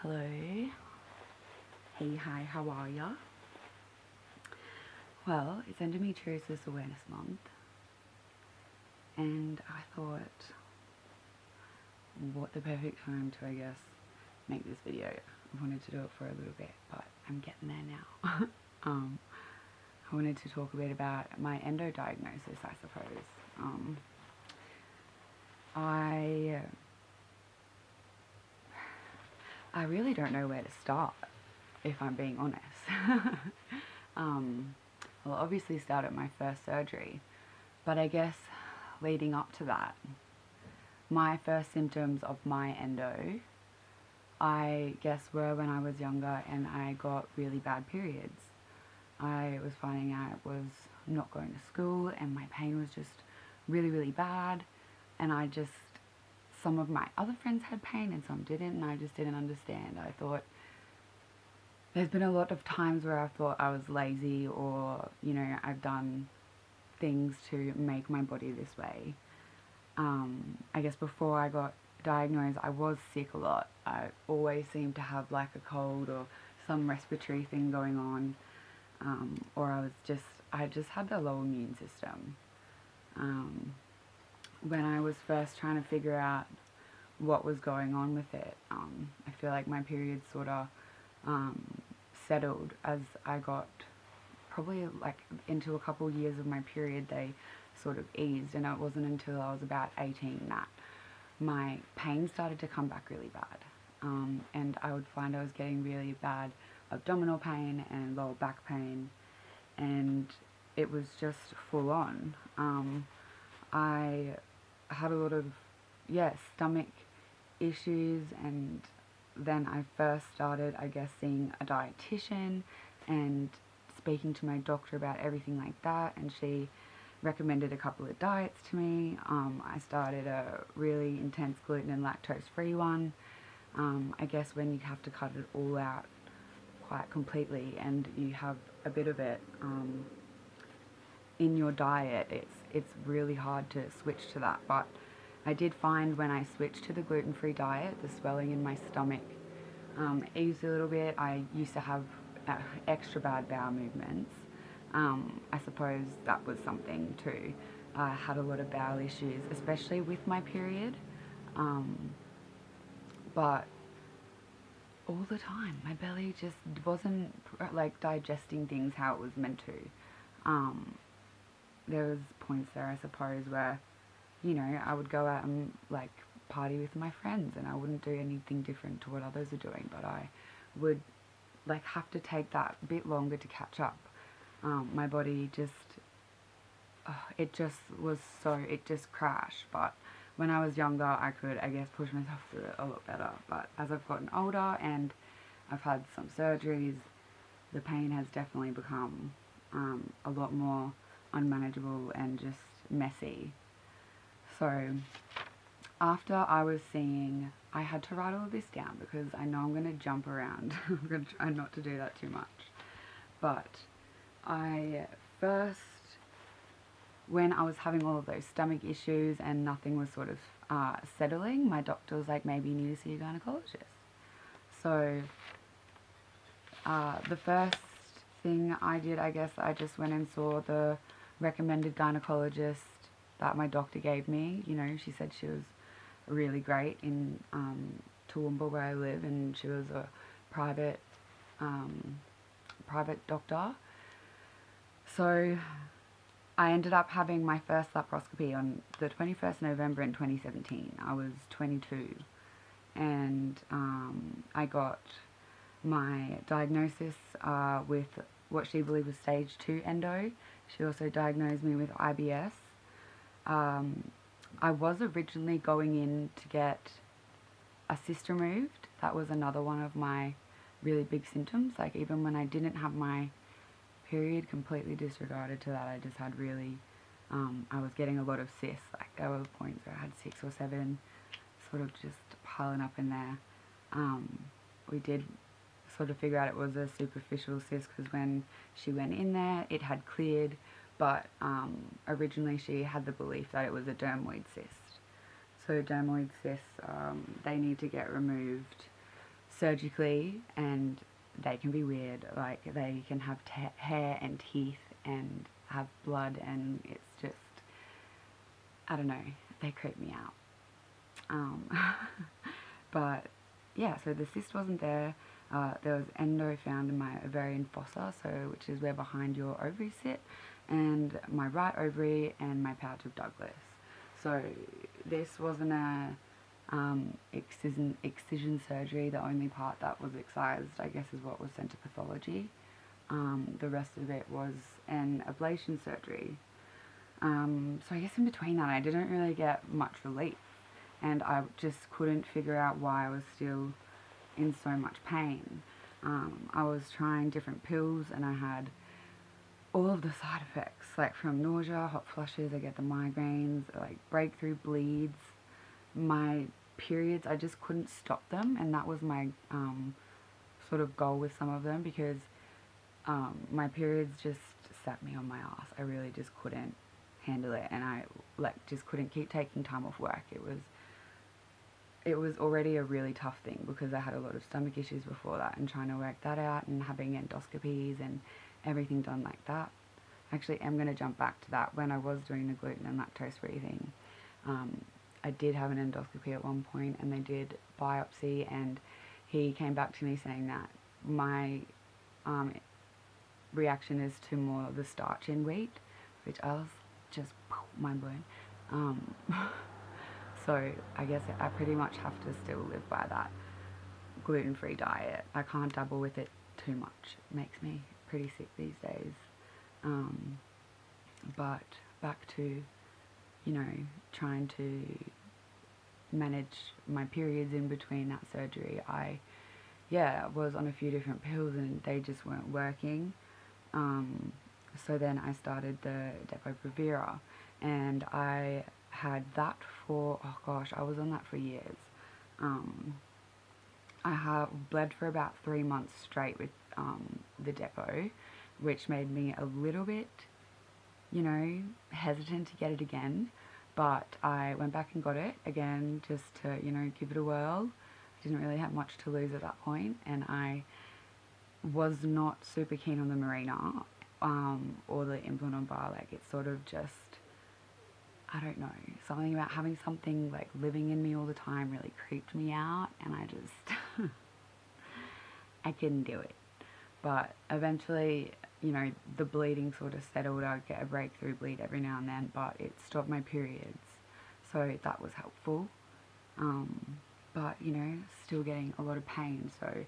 Hello. Hey, hi, how are ya? Well, it's Endometriosis Awareness Month, and I thought, what the perfect time to, I guess, make this video. I wanted to do it for a little bit, but I'm getting there now. I wanted to talk a bit about my endo diagnosis, I suppose. I really don't know where to start, if I'm being honest. Well, obviously start at my first surgery, but I guess leading up to that, my first symptoms of my endo, I guess, were when I was younger and I got really bad periods. I was finding I was not going to school and my pain was just really, really bad, and some of my other friends had pain and some didn't, and I just didn't understand. I thought, there's been a lot of times where I thought I was lazy, or, I've done things to make my body this way. I guess before I got diagnosed, I was sick a lot. I always seemed to have like a cold or some respiratory thing going on, or I just had a low immune system. When I was first trying to figure out what was going on with it, I feel like my periods sort of settled as I got probably like into a couple years of my period. They sort of eased, and it wasn't until I was about 18 that my pain started to come back really bad, and I would find I was getting really bad abdominal pain and lower back pain, and it was just full on. I had a lot of stomach issues, and then I first started, I guess, seeing a dietitian and speaking to my doctor about everything like that, and she recommended a couple of diets to me. I started a really intense gluten and lactose free one. I guess when you have to cut it all out quite completely and you have a bit of it in your diet, it's really hard to switch to that. But I did find when I switched to the gluten-free diet, the swelling in my stomach eased a little bit. I used to have extra bad bowel movements. I suppose that was something too. I had a lot of bowel issues, especially with my period, but all the time my belly just wasn't like digesting things how it was meant to. There was points there, I suppose, where I would go out and like party with my friends and I wouldn't do anything different to what others are doing, but I would like have to take that bit longer to catch up. My body it just crashed. But when I was younger, I could, I guess, push myself through it a lot better. But as I've gotten older and I've had some surgeries, the pain has definitely become a lot more unmanageable and just messy. So after I was seeing, I had to write all this down because I know I'm going to jump around. I'm going to try not to do that too much. But when I was having all of those stomach issues and nothing was sort of settling, my doctor was like, maybe you need to see a gynecologist. So the first thing I did, I guess, I just went and saw the recommended gynecologist that my doctor gave me. She said she was really great in Toowoomba where I live, and she was a private doctor. So I ended up having my first laparoscopy on the 21st November in 2017. I was 22, and I got my diagnosis with what she believed was stage 2 endo. She also diagnosed me with IBS. I was originally going in to get a cyst removed. That was another one of my really big symptoms. Like, even when I didn't have my period, completely disregarded to that. I just had really, I was getting a lot of cysts. Like, there were points where I had 6 or 7 sort of just piling up in there. We did sort of figure out it was a superficial cyst because when she went in there, it had cleared, but originally she had the belief that it was a dermoid cyst. So dermoid cysts, they need to get removed surgically, and they can be weird. Like, they can have hair and teeth and have blood, and it's just, I don't know, they creep me out. Um, but yeah, so the cyst wasn't there. There was endo found in my ovarian fossa, so which is where behind your ovaries sit, and my right ovary and my pouch of Douglas. So this wasn't a excision surgery. The only part that was excised, I guess, is what was sent to pathology. The rest of it was an ablation surgery. So I guess in between that, I didn't really get much relief, and I just couldn't figure out why I was still in so much pain. I was trying different pills, and I had all of the side effects, like from nausea, hot flushes, I get the migraines, like breakthrough bleeds. My periods, I just couldn't stop them, and that was my sort of goal with some of them, because my periods just sat me on my ass. I really just couldn't handle it, and I just couldn't keep taking time off work. It was already a really tough thing because I had a lot of stomach issues before that, and trying to work that out and having endoscopies and everything done like that. Actually, I'm going to jump back to that. When I was doing the gluten and lactose free thing, I did have an endoscopy at one point, and they did biopsy, and he came back to me saying that my reaction is to more of the starch in wheat, which I was just mind blown. So I guess I pretty much have to still live by that gluten-free diet. I can't dabble with it too much. It makes me pretty sick these days. But back to, trying to manage my periods in between that surgery. I was on a few different pills, and they just weren't working. So then I started the Depo-Provera, and I had that for, I was on that for years. I have bled for about 3 months straight with the Depo, which made me a little bit, hesitant to get it again. But I went back and got it again just to, give it a whirl. I didn't really have much to lose at that point, and I was not super keen on the Marina or the implant bar. Like, it's sort of just, I don't know, something about having something like living in me all the time really creeped me out, and I just I couldn't do it. But eventually, the bleeding sort of settled. I'd get a breakthrough bleed every now and then, but it stopped my periods, so that was helpful. But still getting a lot of pain, so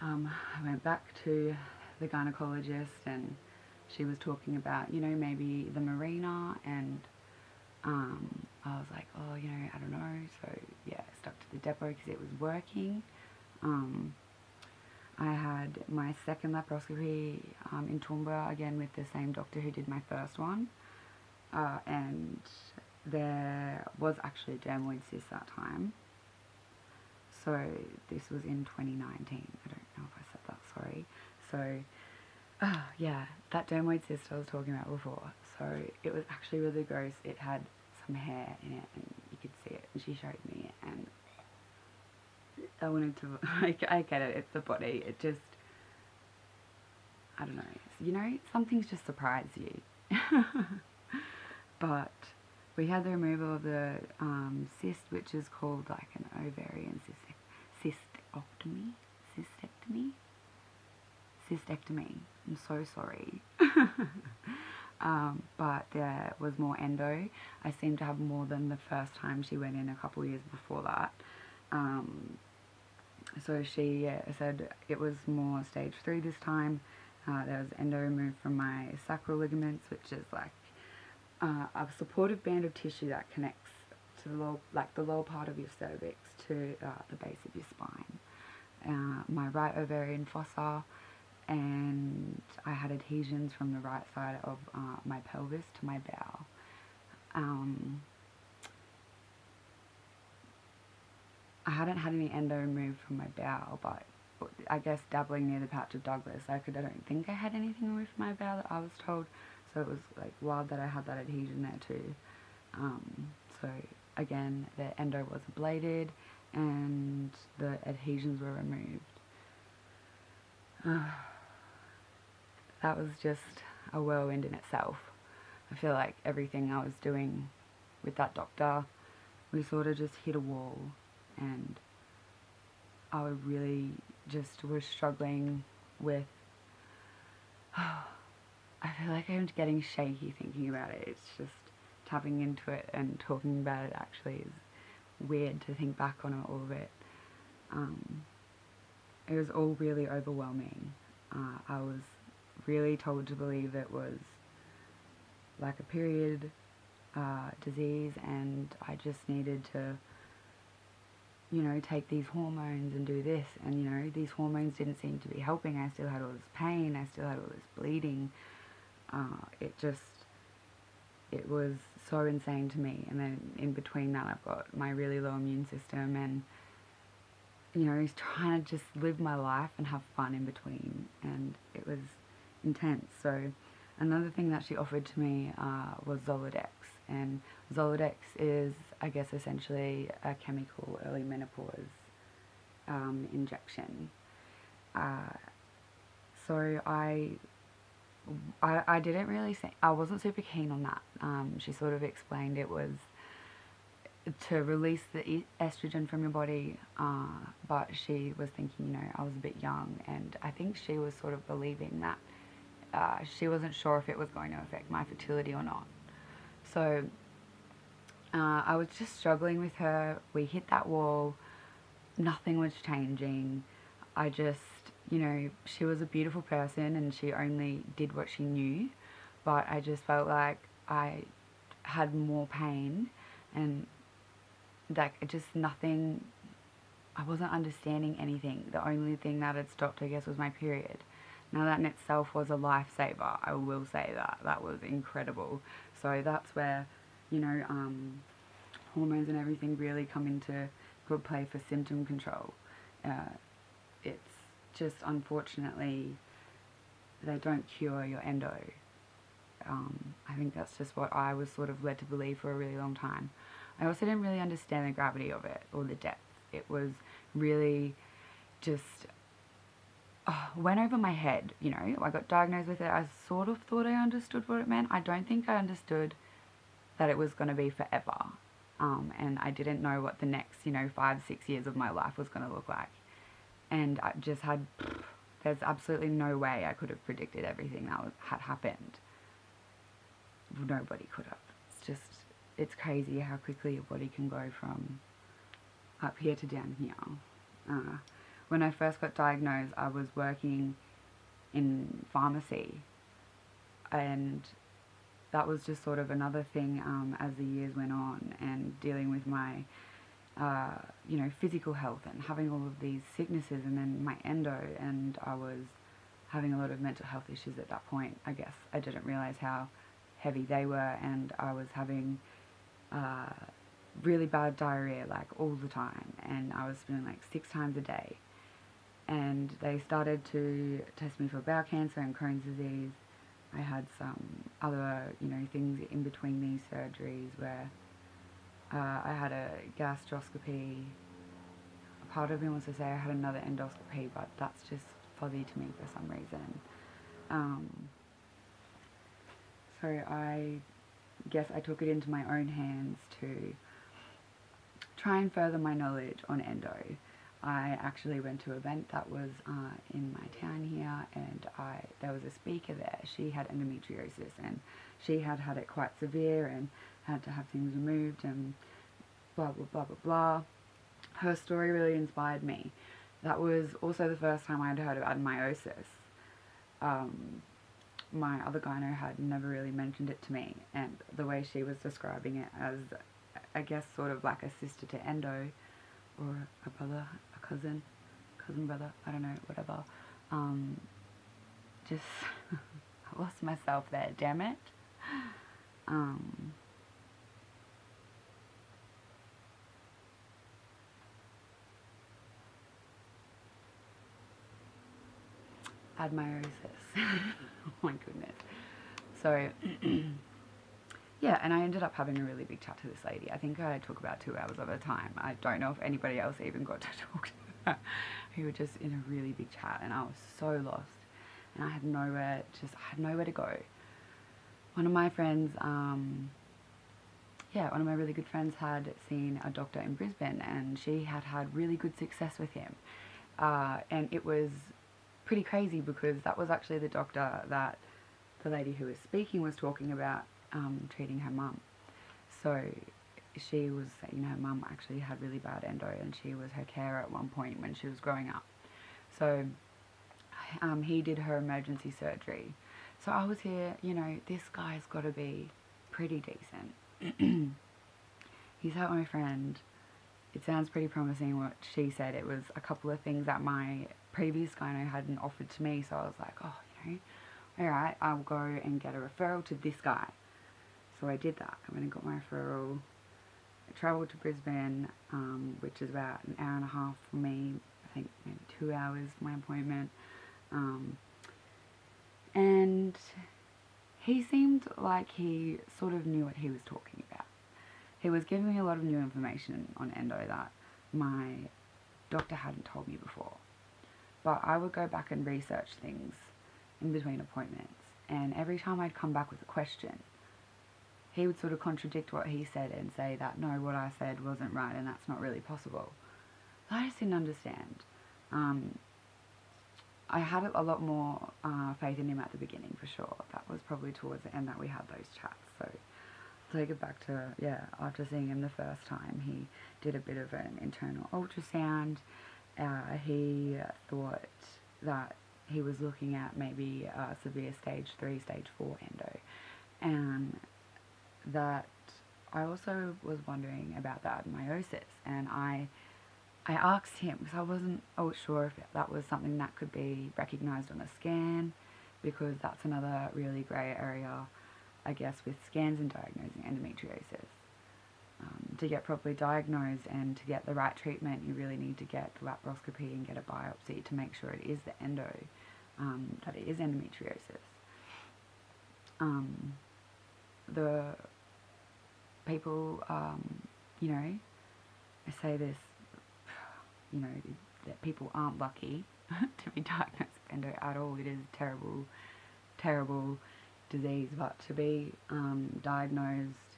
I went back to the gynecologist, and she was talking about, maybe the Marina, and I was like, I don't know. So yeah, I stuck to the Depo because it was working. I had my second laparoscopy in Toowoomba, again with the same doctor who did my first one, and there was actually a dermoid cyst that time. So this was in 2019. I don't know if I said that, sorry. So yeah, that dermoid cyst I was talking about before. So it was actually really gross. It had some hair in it, and you could see it, and she showed me, and I wanted to, I get it, it's the body, it just, I don't know, some things just surprise you. But we had the removal of the cyst, which is called like an ovarian cystectomy. I'm so sorry. But there was more endo. I seemed to have more than the first time she went in a couple of years before that. So she said it was more stage 3 this time. There was endo removed from my sacral ligaments, which is like a supportive band of tissue that connects to the lower part of your cervix to the base of your spine. My right ovarian fossa, and I had adhesions from the right side of my pelvis to my bowel. I hadn't had any endo removed from my bowel, but I guess dabbling near the pouch of Douglas, I don't think I had anything removed from my bowel that I was told. So it was like wild that I had that adhesion there too. So again, the endo was ablated, and and the adhesions were removed. That was just a whirlwind in itself. I feel like everything I was doing with that doctor, we sort of just hit a wall, and I really just was struggling with, I feel like I'm getting shaky thinking about it. It's just tapping into it and talking about it actually is weird to think back on all of it. It was all really overwhelming. I was really told to believe it was like a period disease, and I just needed to, you know, take these hormones and do this, and you know, these hormones didn't seem to be helping. I still had all this pain, I still had all this bleeding. It was so insane to me. And then in between that, I've got my really low immune system, and you know, he's trying to just live my life and have fun in between, and it was intense. So another thing that she offered to me was Zoladex, and Zoladex is, I guess, essentially a chemical early menopause injection. So I didn't really think, I wasn't super keen on that. She sort of explained it was to release the estrogen from your body, but she was thinking, you know, I was a bit young, and I think she was sort of believing that she wasn't sure if it was going to affect my fertility or not. So I was just struggling with her. We hit that wall. Nothing was changing. I just, you know, she was a beautiful person and she only did what she knew, but I just felt like I had more pain, and like just nothing, I wasn't understanding anything. The only thing that had stopped, I guess, was my period. Now that in itself was a lifesaver, I will say that. That was incredible. So that's where, you know, hormones and everything really come into good play for symptom control. It's just, unfortunately, they don't cure your endo. I think that's just what I was sort of led to believe for a really long time. I also didn't really understand the gravity of it or the depth. It was really just went over my head, you know. I got diagnosed with it. I sort of thought I understood what it meant. I don't think I understood that it was going to be forever. And I didn't know what the next, you know, 5-6 years of my life was going to look like. And I just had, there's absolutely no way I could have predicted everything that had happened. Nobody could have. It's just, it's crazy how quickly your body can go from up here to down here. When I first got diagnosed, I was working in pharmacy, and that was just sort of another thing as the years went on, and dealing with my you know, physical health and having all of these sicknesses, and then my endo, and I was having a lot of mental health issues at that point. I guess I didn't realize how heavy they were, and I was having really bad diarrhea like all the time, and I was spinning like 6 times a day, and they started to test me for bowel cancer and Crohn's disease. I had some other, you know, things in between these surgeries where I had a gastroscopy. A part of me wants to say I had another endoscopy, but that's just fuzzy to me for some reason. So I guess I took it into my own hands to try and further my knowledge on endo. I actually went to an event that was in my town here, and there was a speaker there. She had endometriosis, and she had had it quite severe and had to have things removed and blah blah blah blah blah. Her story really inspired me. That was also the first time I'd heard of adenomyosis. My other gyno had never really mentioned it to me, and the way she was describing it as, I guess, sort of like a sister to endo, or a brother, a cousin brother, I don't know, whatever. Just, I lost myself there, damn it. Adenomyosis. Oh my goodness. So, yeah, and I ended up having a really big chat to this lady. I think I took about 2 hours of her time. I don't know if anybody else even got to talk to her. We were just in a really big chat, and I was so lost. And I had nowhere to go. One of my friends, one of my really good friends had seen a doctor in Brisbane, and she had had really good success with him. And it was pretty crazy because that was actually the doctor that the lady who was speaking was talking about treating her mum. So she was saying her mum actually had really bad endo, and she was her carer at one point when she was growing up. So he did her emergency surgery. So I was here, this guy's got to be pretty decent. He's helped my friend. It sounds pretty promising what she said. It was a couple of things that my previous gyno hadn't offered to me, so I was like, alright, I'll go and get a referral to this guy. So I did that. I went and got my referral. I travelled to Brisbane, which is about an hour and a half for me. I think maybe 2 hours for my appointment. And he seemed like he sort of knew what he was talking about. He was giving me a lot of new information on endo that my doctor hadn't told me before. But I would go back and research things in between appointments, and every time I'd come back with a question, he would sort of contradict what he said and say that, no, what I said wasn't right and that's not really possible. I just didn't understand. I had a lot more faith in him at the beginning, for sure. That was probably towards the end that we had those chats. So I'll take it back to, after seeing him the first time, he did a bit of an internal ultrasound. He thought that he was looking at maybe severe stage 3, stage 4 endo. And that I also was wondering about the adenomyosis, and I asked him, because I wasn't sure if that was something that could be recognised on a scan, because that's another really grey area, I guess, with scans and diagnosing endometriosis. To get properly diagnosed and to get the right treatment, you really need to get the laparoscopy and get a biopsy to make sure it is the endo, that it is endometriosis. The people, I say this, that people aren't lucky to be diagnosed with endo at all. It is a terrible, terrible disease, but to be diagnosed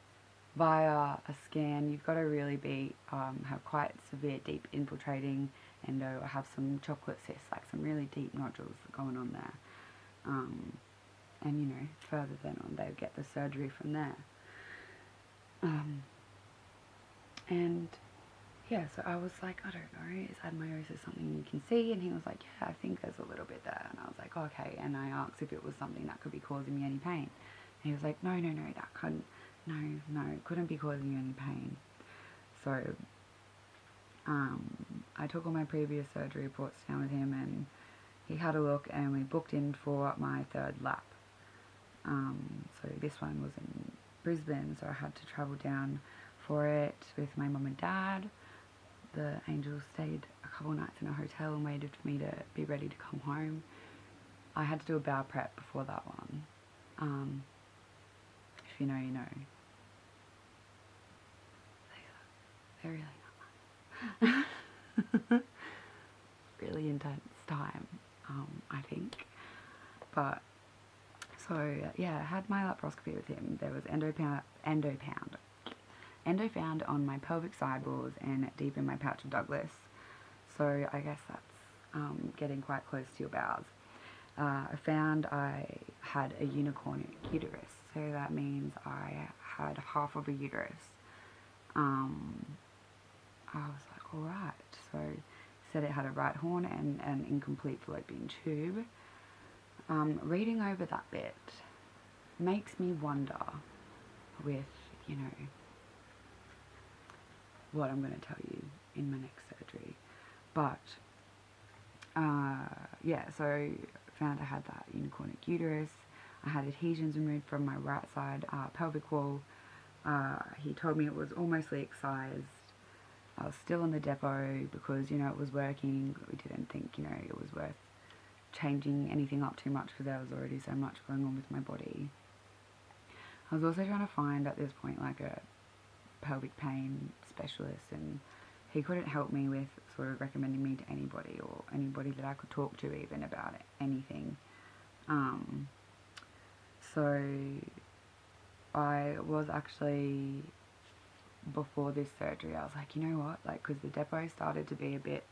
via a scan, you've got to really be have quite severe, deep infiltrating endo, or have some chocolate cysts, like some really deep nodules going on there. And further then on, they get the surgery from there. And yeah, so I was like, I don't know, is adenomyosis something you can see? And he was like, yeah, I think there's a little bit there. And I was like, okay. And I asked if it was something that could be causing me any pain. And he was like, no, that couldn't, it couldn't be causing you any pain. So I took all my previous surgery reports down with him, and he had a look, and we booked in for my 3rd lap. So this one was in Brisbane, so I had to travel down for it with my mum and dad. The angels stayed a couple nights in a hotel and waited for me to be ready to come home. I had to do a bowel prep before that one. If you know, you know. They're really not. Really intense time, I think. But so I had my laparoscopy with him. There was endo found on my pelvic sidewalls and deep in my pouch of Douglas. So I guess that's getting quite close to your bowels. I found I had a unicorn uterus, so that means I had half of a uterus. I was like, alright. So said it had a right horn and an incomplete fallopian tube. Reading over that bit makes me wonder with, what I'm going to tell you in my next surgery. But, so found I had that unicornic uterus. I had adhesions removed from my right side pelvic wall. He told me it was almost excised. I was still in the depot because, it was working. We didn't think, it was worth changing anything up too much because there was already so much going on with my body. I was also trying to find at this point like a pelvic pain specialist, and he couldn't help me with sort of recommending me to anybody, or anybody that I could talk to even about anything. So I was actually, before this surgery, I was like, you know what, like, because the depot started to be a bit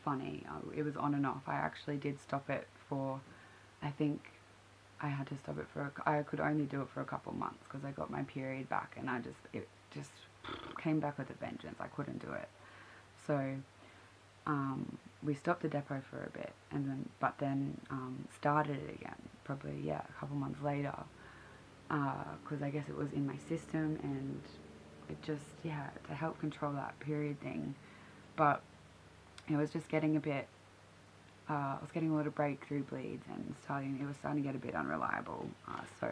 funny. It was on and off. I actually did stop it for, I think I had to stop it for, I could only do it for a couple months because I got my period back, and it just came back with a vengeance. I couldn't do it. So we stopped the depot for a bit, and then started it again, probably, a couple months later, because I guess it was in my system, and it just, to help control that period thing. But it was just getting a bit, I was getting a lot of breakthrough bleeds, and it was starting to get a bit unreliable. So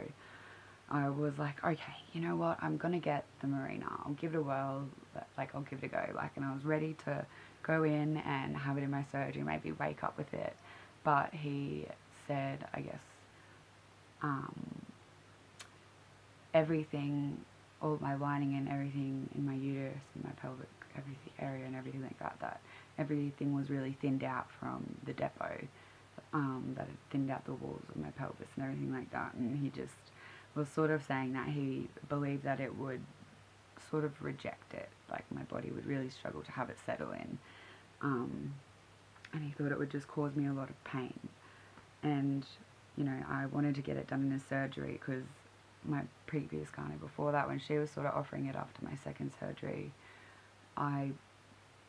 I was like, okay, you know what, I'm going to get the Mirena. I'll give it a whirl, like, I'll give it a go. Like, and I was ready to go in and have it in my surgery, maybe wake up with it. But he said, I guess, everything, all my lining and everything in my uterus and my pelvic area and everything like that, that everything was really thinned out from the depot, that it thinned out the walls of my pelvis and everything like that. And he just was sort of saying that he believed that it would sort of reject it, like my body would really struggle to have it settle in, and he thought it would just cause me a lot of pain. And you know, I wanted to get it done in a surgery because my previous gynae before that, when she was sort of offering it after my second surgery, I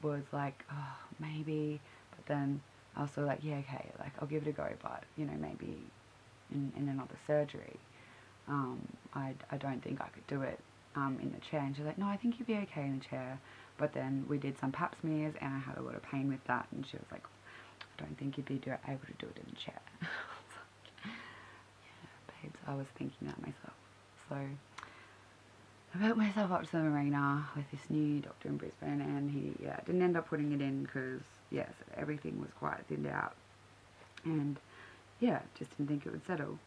was like, oh, maybe, but then I was sort of like, yeah, okay, like, I'll give it a go, but, you know, maybe in another surgery. I don't think I could do it in the chair. And she's like, no, I think you'd be okay in the chair. But then we did some pap smears, and I had a lot of pain with that, and she was like, I don't think you'd be able to do it in the chair. I was like, yeah, babes, I was thinking that myself. So I built myself up to the Mirena with this new doctor in Brisbane, and he didn't end up putting it in because, everything was quite thinned out, and just didn't think it would settle.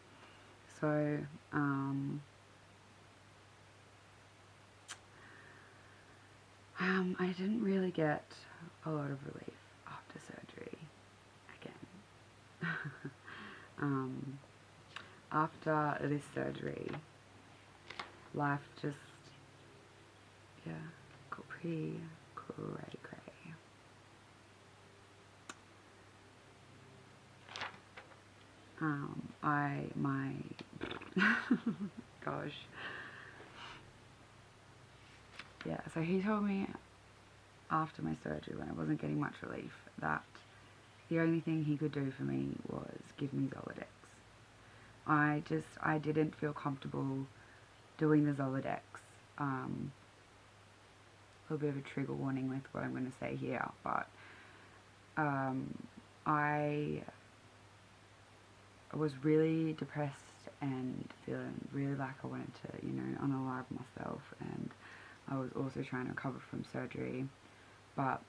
So I didn't really get a lot of relief after surgery again. After this surgery, life just, got pretty cray. Gosh. Yeah, so he told me after my surgery, when I wasn't getting much relief, that the only thing he could do for me was give me Zoladex. I didn't feel comfortable doing the Zoladex. A little bit of a trigger warning with what I'm going to say here, but I was really depressed and feeling really like I wanted to, unalive myself, and I was also trying to recover from surgery, but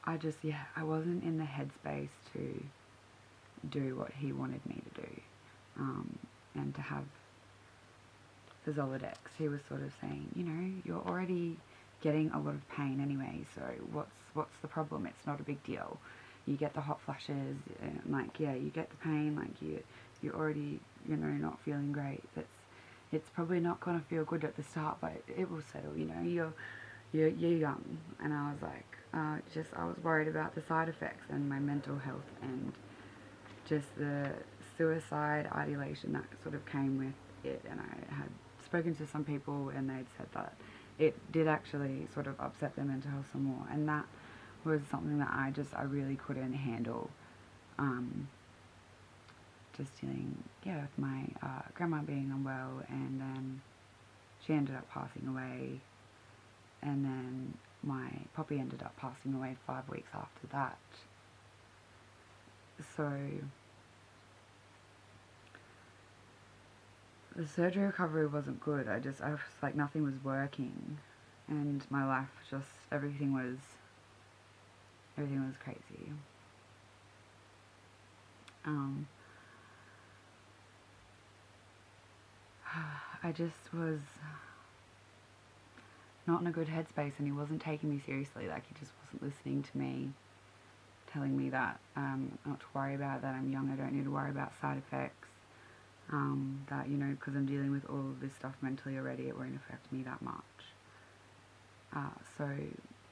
I wasn't in the headspace to do what he wanted me to do, and to have the Zoladex. He was sort of saying, you're already getting a lot of pain anyway, so what's the problem? It's not a big deal. You get the hot flashes, and you get the pain, you're already, not feeling great. It's probably not going to feel good at the start, but it will settle, you're young. And I was like, I was worried about the side effects and my mental health, and just the suicide ideation that sort of came with it. And I had spoken to some people, and they'd said that it did actually sort of upset their mental health some more, and that was something that I really couldn't handle. Just dealing, with my grandma being unwell, and then she ended up passing away, and then my poppy ended up passing away 5 weeks after that. So the surgery recovery wasn't good. I was like, nothing was working, and my life just, everything was crazy. I just was not in a good headspace, and he wasn't taking me seriously. Like, he just wasn't listening to me, telling me that not to worry about, that I'm young, I don't need to worry about side effects, that, you know, because I'm dealing with all of this stuff mentally already, it won't affect me that much. So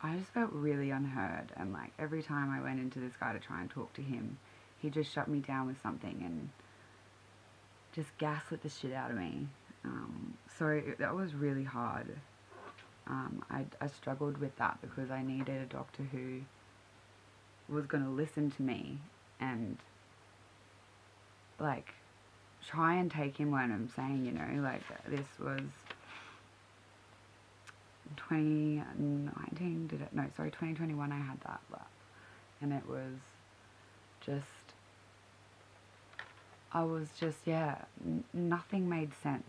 I just felt really unheard, and like every time I went into this guy to try and talk to him, he just shut me down with something and just gaslit the shit out of me. So that was really hard. I struggled with that because I needed a doctor who was going to listen to me and like try and take him when I'm saying, you know, like this was 2019, 2021 I had that, and it was just, nothing made sense.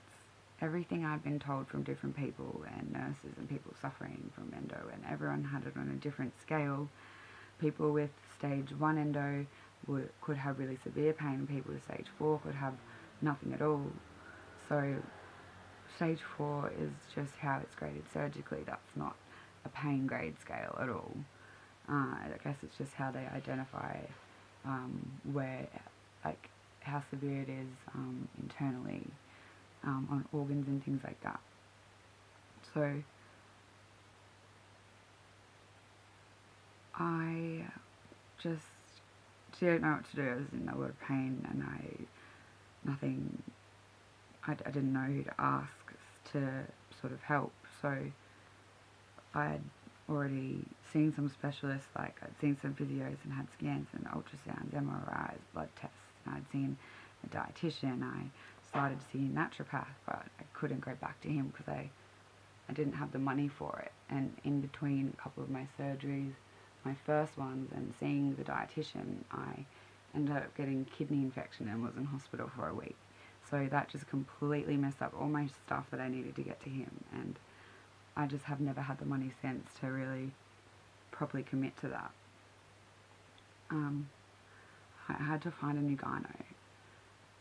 Everything I'd been told from different people and nurses and people suffering from endo, and everyone had it on a different scale. People with stage 1 endo could have really severe pain, and people with stage 4 could have nothing at all. So stage 4 is just how it's graded surgically. That's not a pain grade scale at all. I guess it's just how they identify where, like, how severe it is internally, on organs and things like that. So I just didn't know what to do. I was in a lot of pain, and I didn't know who to ask to sort of help. So I'd already seen some specialists, like I'd seen some physios and had scans and ultrasounds, MRIs, blood tests, and I'd seen a dietitian. I started to see a naturopath, but I couldn't go back to him because I didn't have the money for it. And in between a couple of my surgeries, my first ones, and seeing the dietitian, I ended up getting kidney infection and was in hospital for a week. So that just completely messed up all my stuff that I needed to get to him, and I just have never had the money since to really properly commit to that. I had to find a new gyno.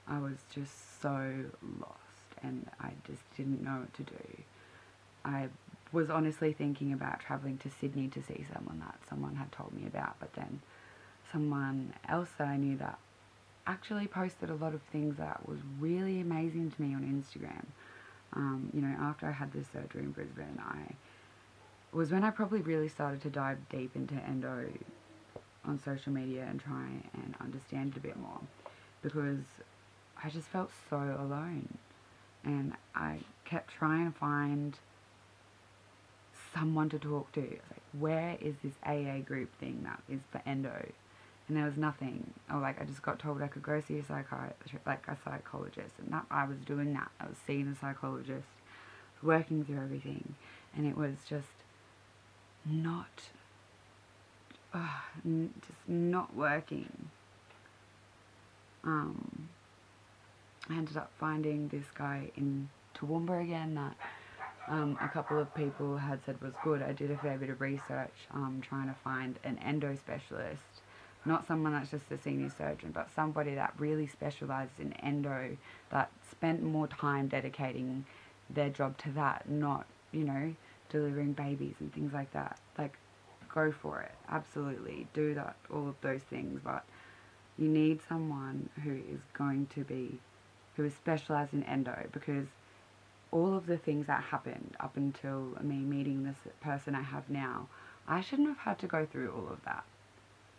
I was just so lost, and I just didn't know what to do. I was honestly thinking about travelling to Sydney to see someone that someone had told me about, but then someone else that I knew that actually posted a lot of things that was really amazing to me on Instagram. You know, after I had this surgery in Brisbane, was when I probably really started to dive deep into endo on social media and try and understand it a bit more, because I just felt so alone, and I kept trying to find someone to talk to. Like, where is this AA group thing that is for endo? And there was nothing. I just got told I could go see a psychologist, and that I was doing that. I was seeing a psychologist, working through everything, and it was just not working. I ended up finding this guy in Toowoomba again that a couple of people had said was good. I did a fair bit of research trying to find an endo specialist, not someone that's just a senior surgeon, but somebody that really specialised in endo, that spent more time dedicating their job to that, not, you know, delivering babies and things like that. Like, go for it. Absolutely. Do that, all of those things, but you need someone who is specialised in endo, because all of the things that happened up until me meeting this person I have now, I shouldn't have had to go through all of that.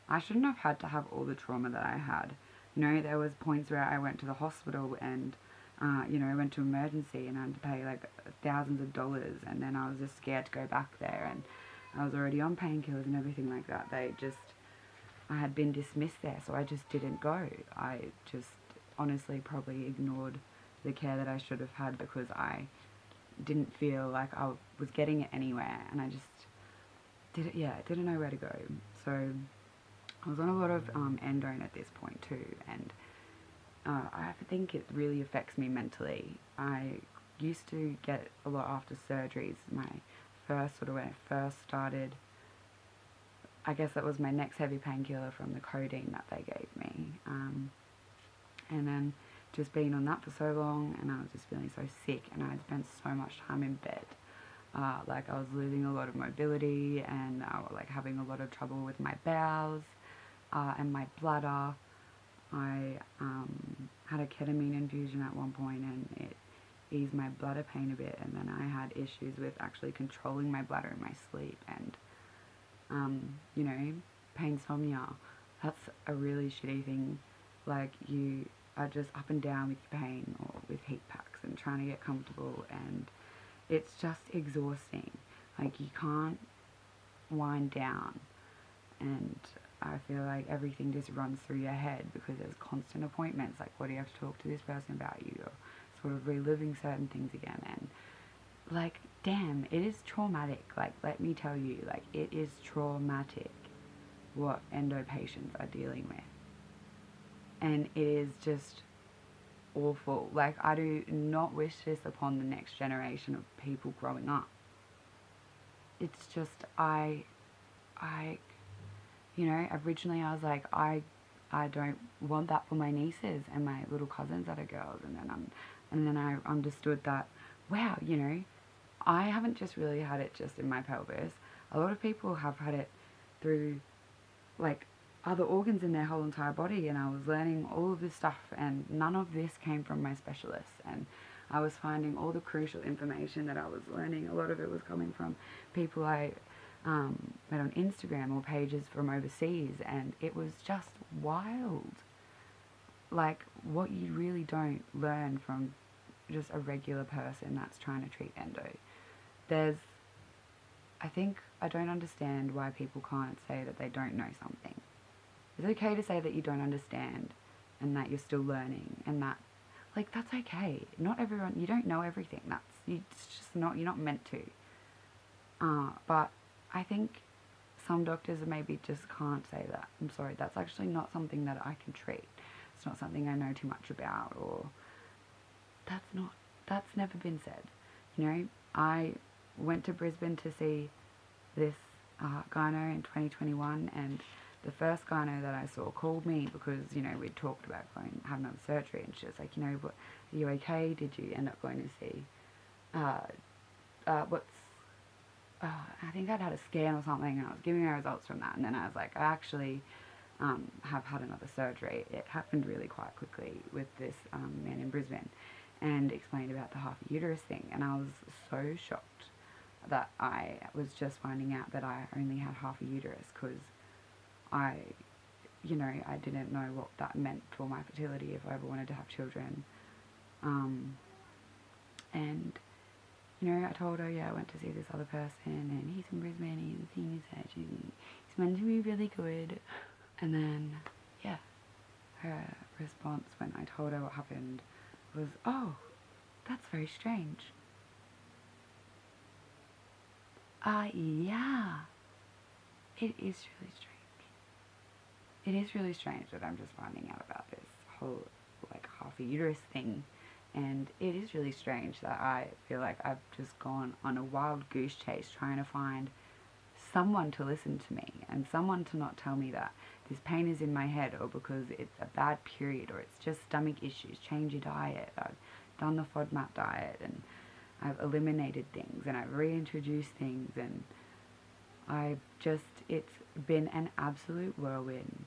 I shouldn't have had to have all the trauma that I had. You know, there was points where I went to the hospital and, you know, I went to emergency and I had to pay like thousands of dollars, and then I was just scared to go back there, and I was already on painkillers and everything like that. I had been dismissed there, so I just didn't go. I just honestly probably ignored the care that I should have had because I didn't feel like I was getting it anywhere, and I just didn't know where to go. So I was on a lot of endone at this point too, and I think it really affects me mentally. I used to get a lot after surgeries. When I first started, I guess that was my next heavy painkiller from the codeine that they gave me. And then just been on that for so long, and I was just feeling so sick, and I had spent so much time in bed. Like I was losing a lot of mobility, and I was like having a lot of trouble with my bowels and my bladder. I had a ketamine infusion at one point, and it eased my bladder pain a bit, and then I had issues with actually controlling my bladder in my sleep, and you know, painsomnia. That's a really shitty thing. Like, you are just up and down with your pain or with heat packs and trying to get comfortable, and it's just exhausting. Like, you can't wind down, and I feel like everything just runs through your head because there's constant appointments. Like, what do you have to talk to this person about? You're sort of reliving certain things again, and like, damn, it is traumatic. Like, let me tell you, like, it is traumatic what endo patients are dealing with, and it is just awful. Like, I do not wish this upon the next generation of people growing up. It's just, you know, originally I was like, I don't want that for my nieces and my little cousins that are girls, and then I understood that, wow, you know, I haven't just really had it just in my pelvis. A lot of people have had it through, like, other organs in their whole entire body, and I was learning all of this stuff, and none of this came from my specialists, and I was finding all the crucial information that I was learning. A lot of it was coming from people I met on Instagram or pages from overseas, and it was just wild. Like, what you really don't learn from just a regular person that's trying to treat endo. I don't understand why people can't say that they don't know something. It's okay to say that you don't understand and that you're still learning, and that, like, that's okay. Not everyone, you don't know everything. It's just not, you're not meant to. But I think some doctors maybe just can't say that. I'm sorry, that's actually not something that I can treat. It's not something I know too much about, or that's never been said. You know, I went to Brisbane to see this gyno in 2021, and the first gyno that I saw called me because, you know, we'd talked about going have another surgery, and she was like, you know, what, are you okay? Did you end up going to see I think I'd had a scan or something, and I was giving her results from that, and then I was like, I actually have had another surgery. It happened really quite quickly with this man in Brisbane, and explained about the half a uterus thing, and I was so shocked that I was just finding out that I only had half a uterus, because I didn't know what that meant for my fertility if I ever wanted to have children. And, you know, I told her, yeah, I went to see this other person, and he's in Brisbane, he's a senior surgeon, he's meant to be really good. And then, yeah, her response when I told her what happened was, oh, that's very strange. Yeah, it is really strange. It is really strange that I'm just finding out about this whole, like, half a uterus thing. And it is really strange that I feel like I've just gone on a wild goose chase trying to find someone to listen to me, and someone to not tell me that this pain is in my head, or because it's a bad period, or it's just stomach issues. Change your diet. I've done the FODMAP diet, and I've eliminated things, and I've reintroduced things, and it's been an absolute whirlwind.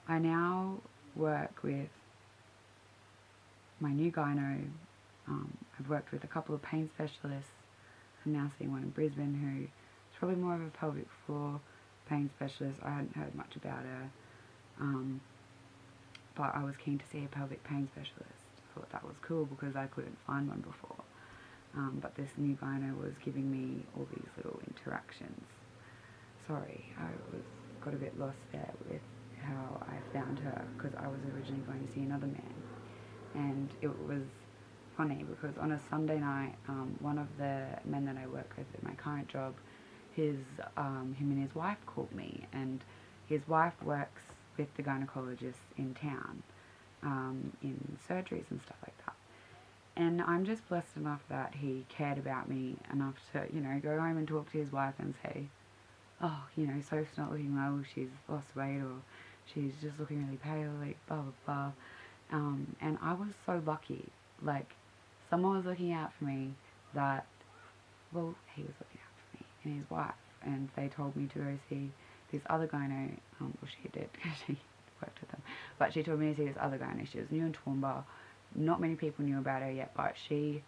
I now work with my new gyno. I've worked with a couple of pain specialists. I'm now seeing one in Brisbane who is probably more of a pelvic floor pain specialist. I hadn't heard much about her, but I was keen to see a pelvic pain specialist. I thought that was cool because I couldn't find one before. But this new gyno was giving me all these little interactions. Sorry, got a bit lost there with how I found her, because I was originally going to see another man. And it was funny because on a Sunday night, one of the men that I work with at my current job, him and his wife called me, and his wife works with the gynecologist in town, in surgeries and stuff like that. And I'm just blessed enough that he cared about me enough to, you know, go home and talk to his wife and say, oh, Soph's not looking well, she's lost weight, or she's just looking really pale, like, blah, blah, blah. And I was so lucky. Like, someone was looking out for me that, well, he was looking out for me and his wife. And they told me to go see this other gyno, well, she did, because she worked with them. But she told me to see this other gyno. She was new in Toowoomba. Not many people knew about her yet, but she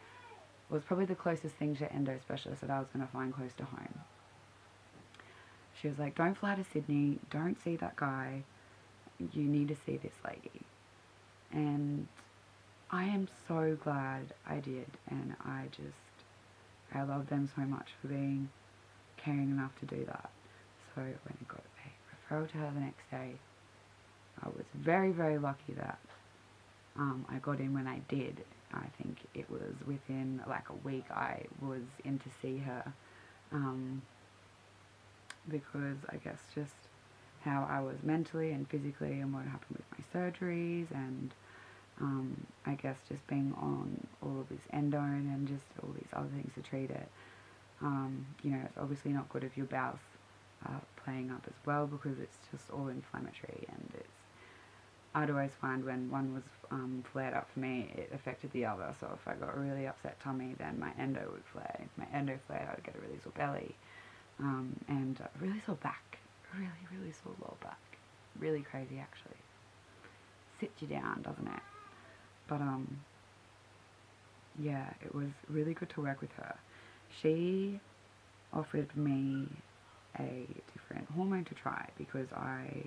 was probably the closest thing to endo specialist that I was going to find close to home. She was like, don't fly to Sydney, don't see that guy, you need to see this lady. And I am so glad I did, and I love them so much for being caring enough to do that. So when I got a referral to her the next day, I was very, very lucky that I got in when I did. I think it was within like a week I was in to see her, because I guess just how I was mentally and physically and what happened with my surgeries, and I guess just being on all of this endo and just all these other things to treat it. It's obviously not good if your bowels are playing up as well, because it's just all inflammatory, and I'd always find when one was flared up for me, it affected the other. So if I got a really upset tummy, then my endo would flare. If my endo flared, I'd get a really sore belly, and a really sore back, really, really sore lower back. Really crazy, actually. Sits you down, doesn't it? But yeah, it was really good to work with her. She offered me a different hormone to try, because I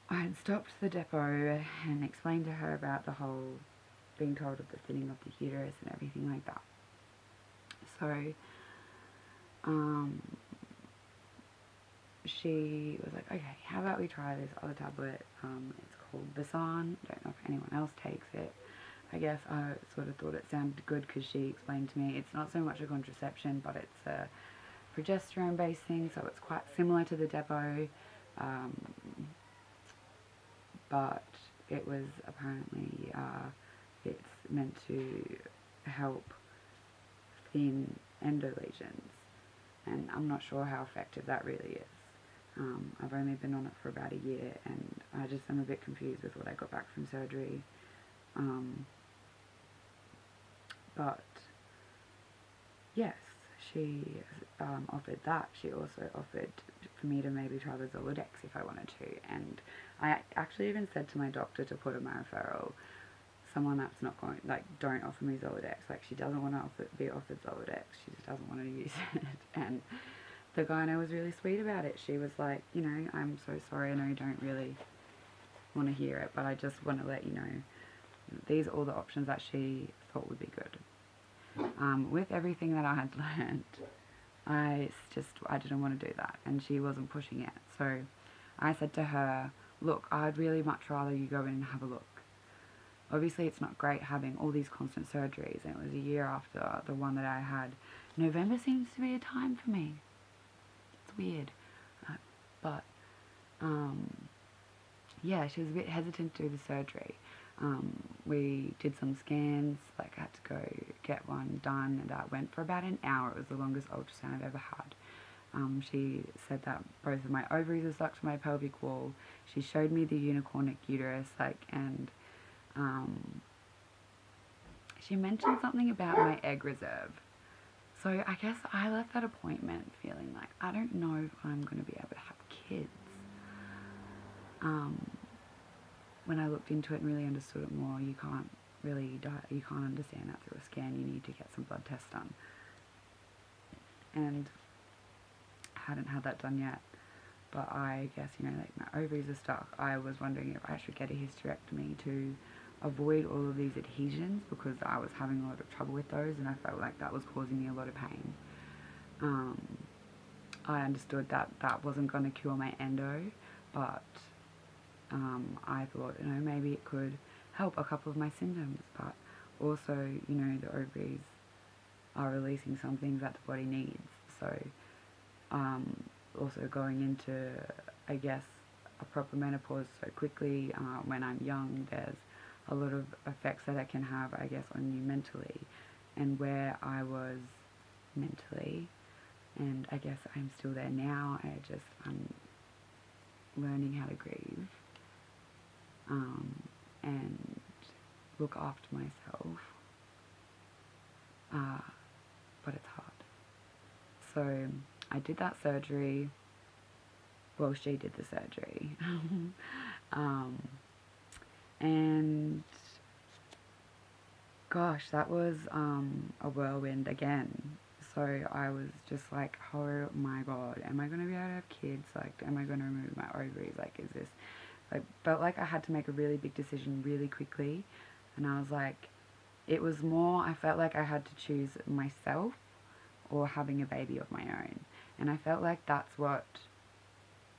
had stopped the depot and explained to her about the whole being told of the thinning of the uterus and everything like that. So she was like, okay, how about we try this other tablet? It's called Basan. Don't know if anyone else takes it. I guess I sort of thought it sounded good because she explained to me it's not so much a contraception, but it's a progesterone based thing, so it's quite similar to the depot, but it was apparently it's meant to help thin endo lesions, and I'm not sure how effective that really is. I've only been on it for about a year, and I just am a bit confused with what I got back from surgery. But yes, she offered that. She also offered for me to maybe try the Zoladex if I wanted to, and I actually even said to my doctor to put in my referral someone that's not going, like, don't offer me Zoladex. Like, she doesn't want to be offered Zoladex, she just doesn't want to use it. And the gyno was really sweet about it. She was like, I'm so sorry, I know you don't really want to hear it, but I just want to let you know these are all the options that she thought would be good. With everything that I had learned, I didn't want to do that, and she wasn't pushing it. So I said to her, look, I'd really much rather you go in and have a look. Obviously it's not great having all these constant surgeries, and it was a year after the one that I had. November seems to be a time for me. It's weird. But yeah, she was a bit hesitant to do the surgery. We did some scans, like I had to go get one done, and that went for about an hour. It was the longest ultrasound I've ever had. She said that both of my ovaries are stuck to my pelvic wall. She showed me the unicornic uterus, and she mentioned something about my egg reserve. So I guess I left that appointment feeling like I don't know if I'm going to be able to have kids. When I looked into it and really understood it more, you can't understand that through a scan. You need to get some blood tests done. And I hadn't had that done yet. But I guess, like, my ovaries are stuck. I was wondering if I should get a hysterectomy to avoid all of these adhesions, because I was having a lot of trouble with those, and I felt like that was causing me a lot of pain. I understood that that wasn't going to cure my endo, but I thought, maybe it could help a couple of my symptoms, but also, the ovaries are releasing some things that the body needs. So, also going into, I guess, a proper menopause so quickly when I'm young, there's a lot of effects that it can have, I guess, on you mentally. And where I was mentally, And I guess I'm still there now. I'm learning how to grieve, and look after myself, but it's hard. So I did that surgery. Well, she did the surgery. And gosh, that was a whirlwind again. So I was just like, oh my god, am I going to be able to have kids? Like, am I going to remove my ovaries? Like, is this... I felt like I had to make a really big decision really quickly. And I was like, it was more, I felt like I had to choose myself or having a baby of my own. And I felt like that's what...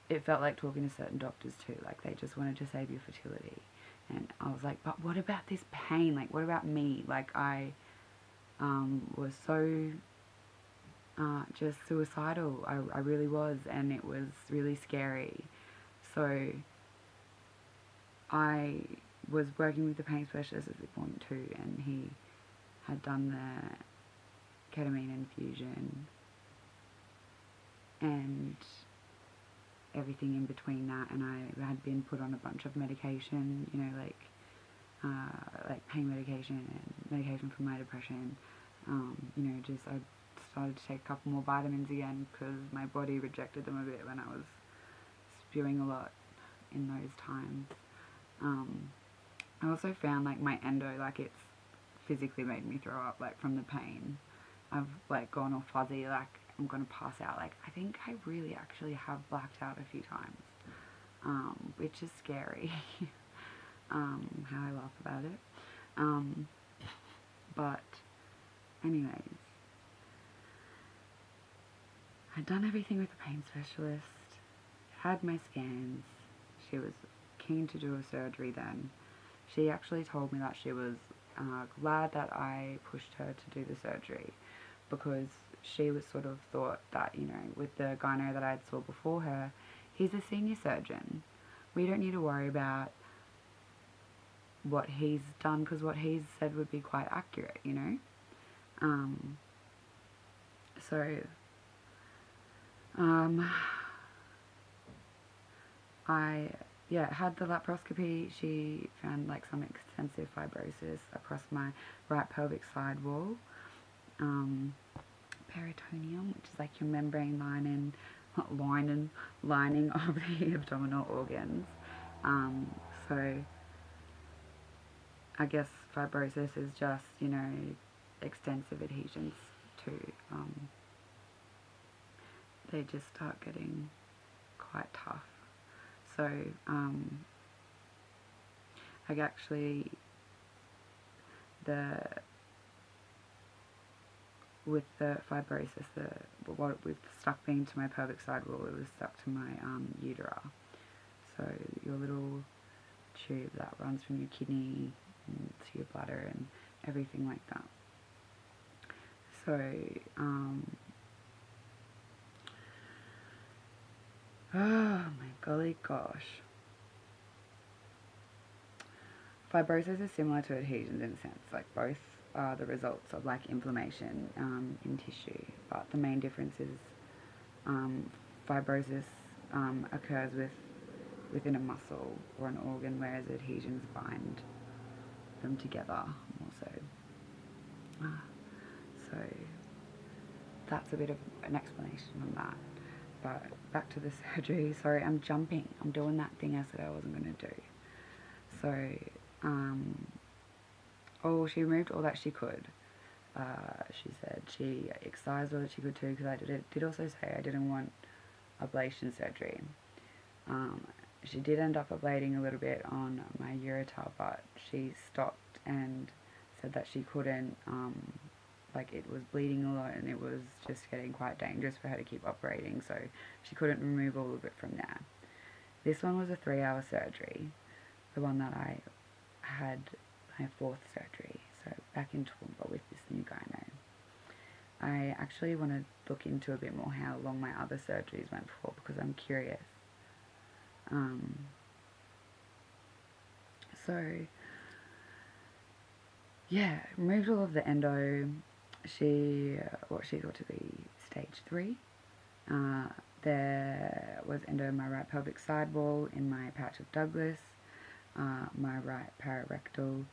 It felt like talking to certain doctors too. Like, they just wanted to save your fertility. And I was like, but what about this pain? Like, what about me? Like, I was so just suicidal. I really was, and it was really scary. So I was working with the pain specialist at this point too, and he had done the ketamine infusion and everything in between that, and I had been put on a bunch of medication, you know, like pain medication and medication for my depression. You know, just I started to take a couple more vitamins again because my body rejected them a bit when I was spewing a lot in those times. I also found like my endo, like it's physically made me throw up, like from the pain. I've like gone all fuzzy, like I'm gonna pass out. Like I think I really actually have blacked out a few times, which is scary. How I laugh about it. But anyways, I'd done everything with the pain specialist, had my scans. She was keen to do a surgery then. She actually told me that she was glad that I pushed her to do the surgery, because she was sort of thought that, you know, with the gyno that I had saw before her, he's a senior surgeon. We don't need to worry about what he's done, because what he's said would be quite accurate, you know. So I had the laparoscopy. She found like some extensive fibrosis across my right pelvic side wall, peritoneum, which is like your membrane lining of the abdominal organs. So I guess fibrosis is just, you know, extensive adhesions to, they just start getting quite tough. So I actually, with the fibrosis, what with stuck being to my pelvic side wall, it was stuck to my utera. So your little tube that runs from your kidney to your bladder and everything like that. So oh my golly gosh. Fibrosis is similar to adhesions in a sense, like both are the results of like inflammation in tissue, but the main difference is fibrosis occurs within a muscle or an organ, whereas adhesions bind them together more so. So that's a bit of an explanation on that. But back to the surgery. Sorry, I'm jumping. I'm doing that thing I said I wasn't going to do. So, she removed all that she could. She said she excised all that she could too, because I did also say I didn't want ablation surgery. She did end up ablating a little bit on my ureter, but she stopped and said that she couldn't, like it was bleeding a lot and it was just getting quite dangerous for her to keep operating, so she couldn't remove all of it from there. This one was a 3-hour surgery, the one that I had my 4th surgery, so back in Toowoomba with this new gyno. I actually want to look into a bit more how long my other surgeries went for, because I'm curious. So removed all of the endo. What she thought to be stage 3, There was endo in my right pelvic side wall, in my patch of Douglas, my right pararectal,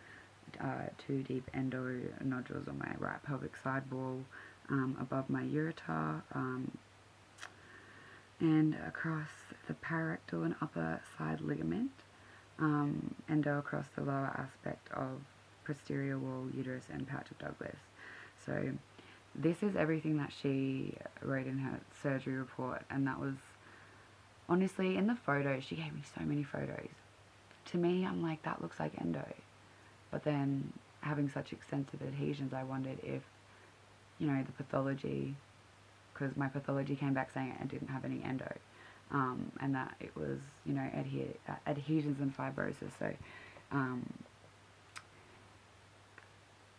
2 deep endo nodules on my right pelvic side wall, above my ureter, and across the pararectal and upper side ligament, endo across the lower aspect of posterior wall, uterus, and patch of Douglas. So this is everything that she wrote in her surgery report, and that was, honestly, in the photos, she gave me so many photos. To me, I'm like, that looks like endo. But then, having such extensive adhesions, I wondered if, you know, the pathology, because my pathology came back saying I didn't have any endo, and that it was, you know, adhesions and fibrosis. So,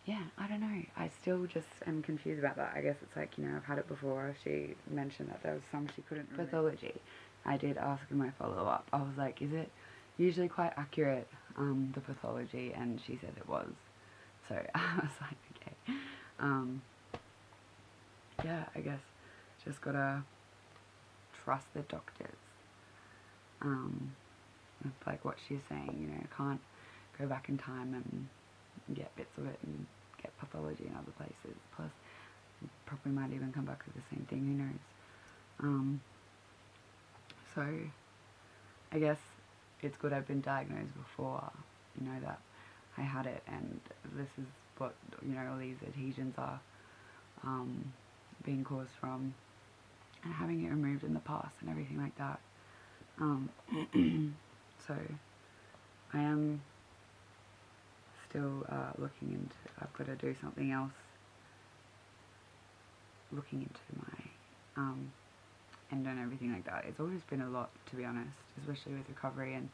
yeah, I don't know. I still just am confused about that. I guess it's like, you know, I've had it before. She mentioned that there was some she couldn't remember. Pathology. I did ask in my follow-up. I was like, is it usually quite accurate, the pathology? And she said it was. So I was like, okay. Yeah, I guess just gotta trust the doctors. Like what she's saying, you know, can't go back in time and get bits of it and get pathology in other places. Plus, probably might even come back with the same thing, who knows. So, I guess it's good I've been diagnosed before, you know, that I had it, and this is what, you know, all these adhesions are being caused from, and having it removed in the past and everything like that. So, I am still looking into, I've got to do something else, looking into my endo and everything like that. It's always been a lot, to be honest, especially with recovery and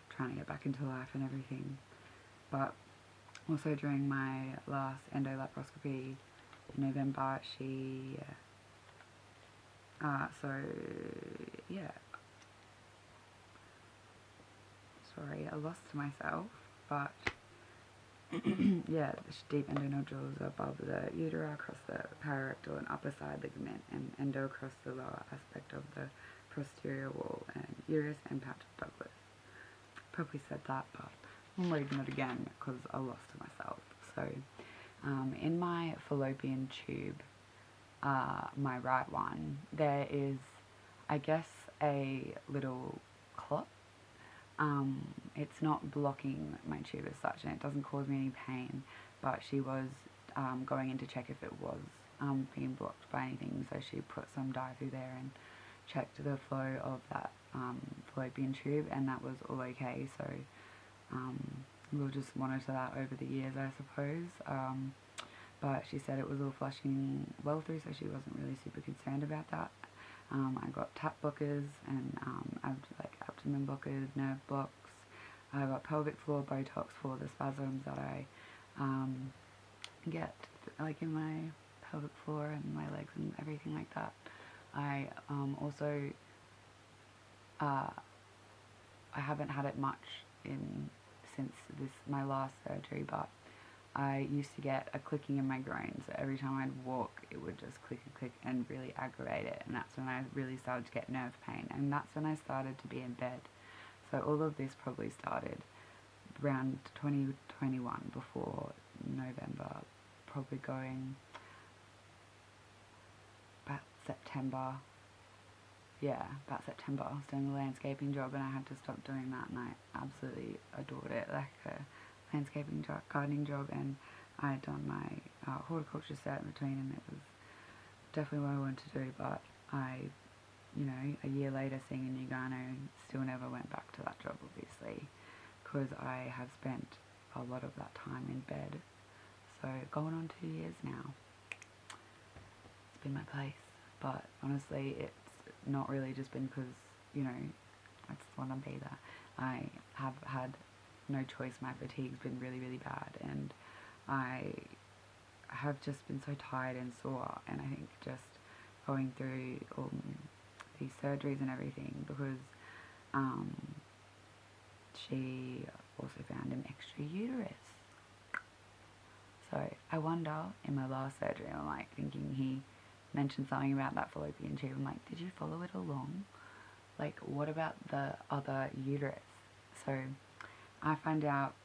trying to get back into life and everything. But also during my last endo laparoscopy in November, she, so yeah, sorry, I lost myself, but yeah, the deep endo nodules above the utera, across the pararectal and upper side ligament, and endo across the lower aspect of the posterior wall and uterus and patch of Douglas. Probably said that, but I'm reading it again because I lost it myself. So, in my fallopian tube, my right one, there is, I guess, a little clot. It's not blocking my tube as such, and it doesn't cause me any pain, but she was going in to check if it was being blocked by anything, so she put some dye through there and checked the flow of that fallopian tube, and that was all okay. So we'll just monitor that over the years, I suppose. But she said it was all flushing well through, so she wasn't really super concerned about that. I got tap blockers and abdomen blockers, nerve blocks. I got pelvic floor Botox for the spasms that I get like in my pelvic floor and my legs and everything like that. I also I haven't had it much since my last surgery, but I used to get a clicking in my groin, so every time I'd walk it would just click and click and really aggravate it, and that's when I really started to get nerve pain, and that's when I started to be in bed. So all of this probably started around 2021, before November, probably going about September. Yeah, about September. I was doing a landscaping job and I had to stop doing that, and I absolutely adored it, like a landscaping job, gardening job, and I had done my horticulture cert in between, and it was definitely what I wanted to do, but I, you know, a year later seeing a new gyno, still never went back to that job, obviously, because I have spent a lot of that time in bed. So going on 2 years now, it's been my place, but honestly it's not really just been because, you know, I just want to be there. I have had no choice. My fatigue's been really, really bad, and I have just been so tired and sore, and I think just going through these surgeries and everything, because she also found an extra uterus. So I wonder, in my last surgery, I'm like thinking he mentioned something about that fallopian tube. I'm like, did you follow it along? Like, what about the other uterus? So I found out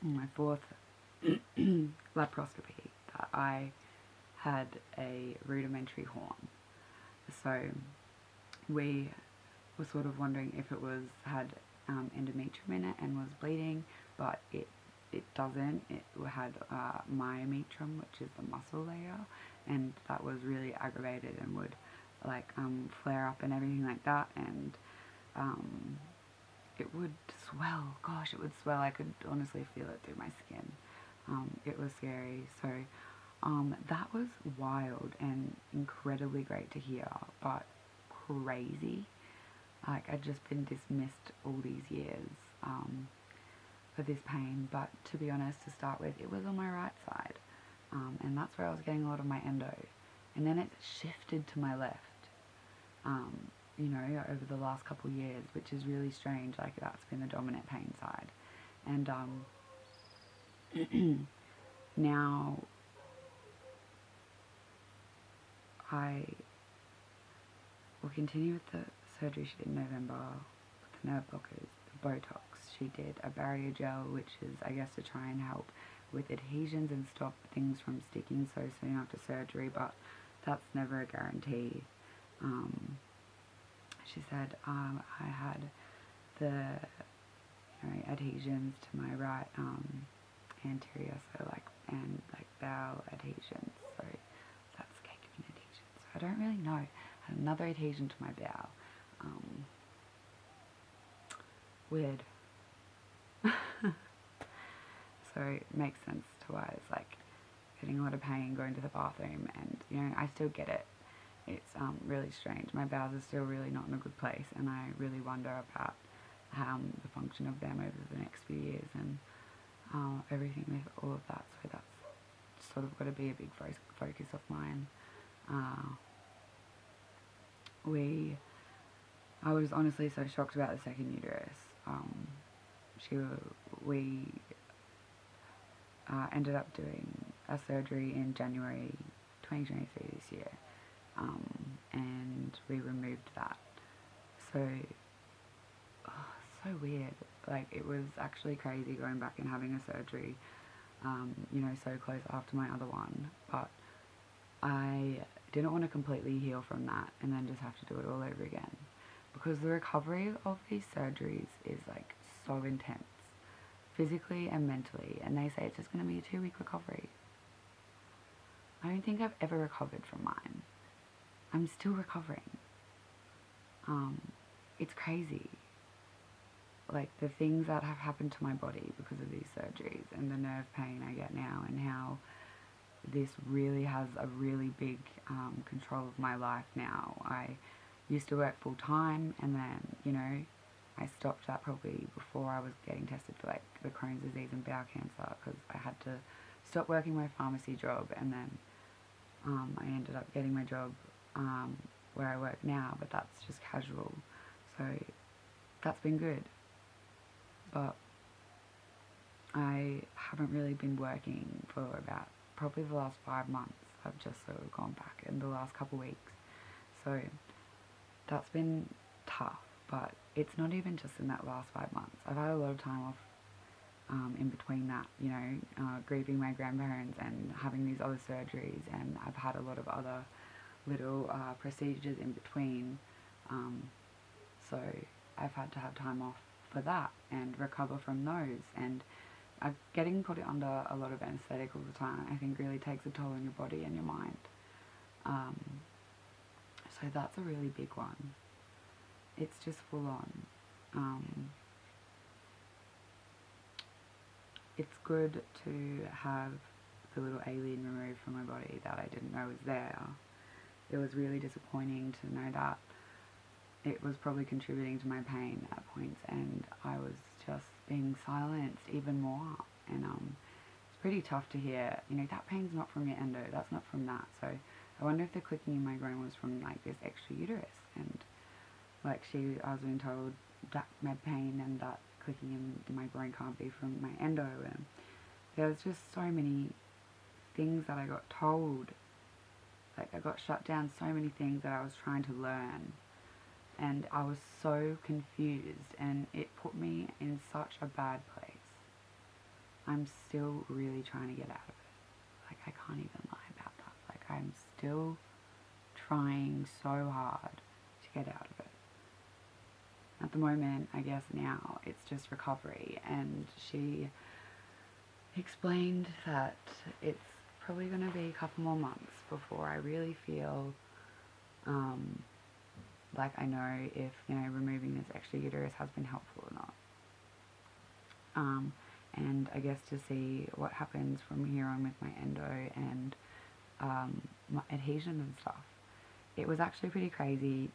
in my 4th laparoscopy that I had a rudimentary horn. So we were sort of wondering if it had endometrium in it and was bleeding, but it doesn't. It had myometrium, which is the muscle layer, and that was really aggravated and would like flare up and everything like that, and it would swell. Gosh, it would swell. I could honestly feel it through my skin. It was scary. So that was wild and incredibly great to hear, but crazy. Like, I'd just been dismissed all these years for this pain, but to be honest, to start with, it was on my right side, and that's where I was getting a lot of my endo, and then it shifted to my left, you know, over the last couple of years, which is really strange. Like, that's been the dominant pain side, and now I will continue with the surgery she did in November with the nerve blockers, the Botox. She did a barrier gel, which is, I guess, to try and help with adhesions and stop things from sticking so soon after surgery, but that's never a guarantee. She said I had the adhesions to my right anterior, so like bowel adhesions. So that's gave me an adhesion. So I don't really know. I had another adhesion to my bowel. Weird. So it makes sense to why it's like getting a lot of pain, going to the bathroom, and you know, I still get it. It's really strange. My bowels are still really not in a good place, and I really wonder about the function of them over the next few years, and everything with all of that. So that's sort of got to be a big focus of mine. I was honestly so shocked about the second uterus. We ended up doing a surgery in January 2023 this year, and we removed that. So, so weird. Like, it was actually crazy going back and having a surgery, you know, so close after my other one, but I didn't want to completely heal from that and then just have to do it all over again, because the recovery of these surgeries is like so intense, physically and mentally, and they say it's just going to be a 2-week recovery. I don't think I've ever recovered from mine. I'm still recovering. It's crazy. Like, the things that have happened to my body because of these surgeries and the nerve pain I get now, and how this really has a really big control of my life now. I used to work full time, and then, you know, I stopped that probably before I was getting tested for like the Crohn's disease and bowel cancer, because I had to stop working my pharmacy job, and then I ended up getting my job where I work now, but that's just casual, so that's been good. But I haven't really been working for about probably the last 5 months. I've just sort of gone back in the last couple of weeks, so that's been tough. But it's not even just in that last 5 months. I've had a lot of time off in between that, you know, grieving my grandparents and having these other surgeries, and I've had a lot of other little procedures in between, so I've had to have time off for that and recover from those, and getting put under a lot of anesthetic all the time, I think, really takes a toll on your body and your mind. So that's a really big one. It's just full on. It's good to have the little alien removed from my body that I didn't know was there. It was really disappointing to know that it was probably contributing to my pain at points, and I was just being silenced even more. And it's pretty tough to hear, you know, that pain's not from your endo, that's not from that. So I wonder if the clicking in my groin was from like this extra uterus, and like I was being told that my pain and that clicking in my groin can't be from my endo, and there was just so many things that I got told Like, I got shut down so many things that I was trying to learn, and I was so confused, and it put me in such a bad place. I'm still really trying to get out of it. Like, I can't even lie about that. Like, I'm still trying so hard to get out of it. At the moment, I guess now, it's just recovery, and she explained that it's probably going to be a couple more months before I really feel like I know if, removing this extra uterus has been helpful or not. And I guess to see what happens from here on with my endo and my adhesion and stuff. It was actually pretty crazy.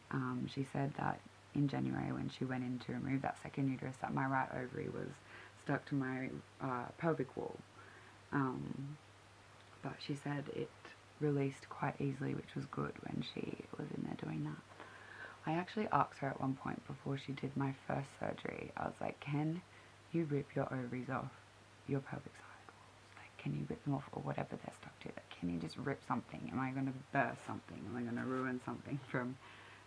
She said that in January, when she went in to remove that second uterus, that my right ovary was stuck to my pelvic wall. But she said it released quite easily, which was good when she was in there doing that. I actually asked her at one point before she did my first surgery, I was like, can you rip your ovaries off your pelvic side walls? Like, can you rip them off, or whatever they're stuck to? Like, can you just rip something? Am I going to burst something? Am I going to ruin something from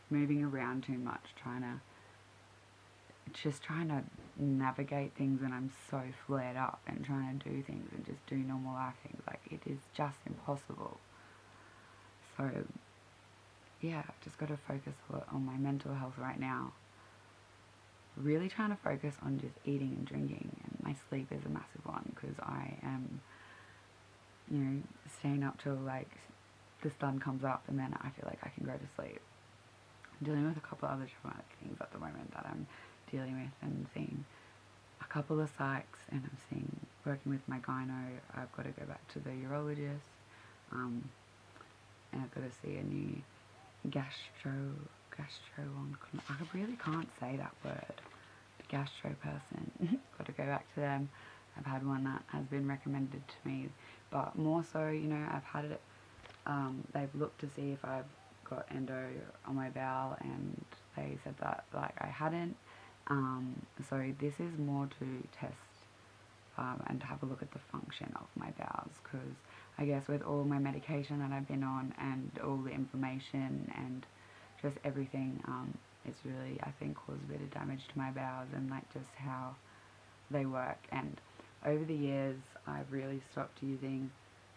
moving around too much, trying to navigate things when I'm so flared up, and trying to do things and just do normal life things? Like, it is just impossible. So yeah, I've just got to focus a lot on my mental health right now. Really trying to focus on just eating and drinking, and my sleep is a massive one, because I am, staying up till like the sun comes up, and then I feel like I can go to sleep. I'm dealing with a couple of other traumatic things at the moment that I'm dealing with, and seeing a couple of psychs, and I'm working with my gyno. I've got to go back to the urologist, and I've got to see a new I really can't say that word. The gastro person. Got to go back to them. I've had one that has been recommended to me, but more so, I've had it. They've looked to see if I've got endo on my bowel, and they said that I hadn't. So this is more to test and to have a look at the function of my bowels, because I guess with all my medication that I've been on, and all the inflammation and just everything, it's really, I think, caused a bit of damage to my bowels, and just how they work. And over the years, I've really stopped using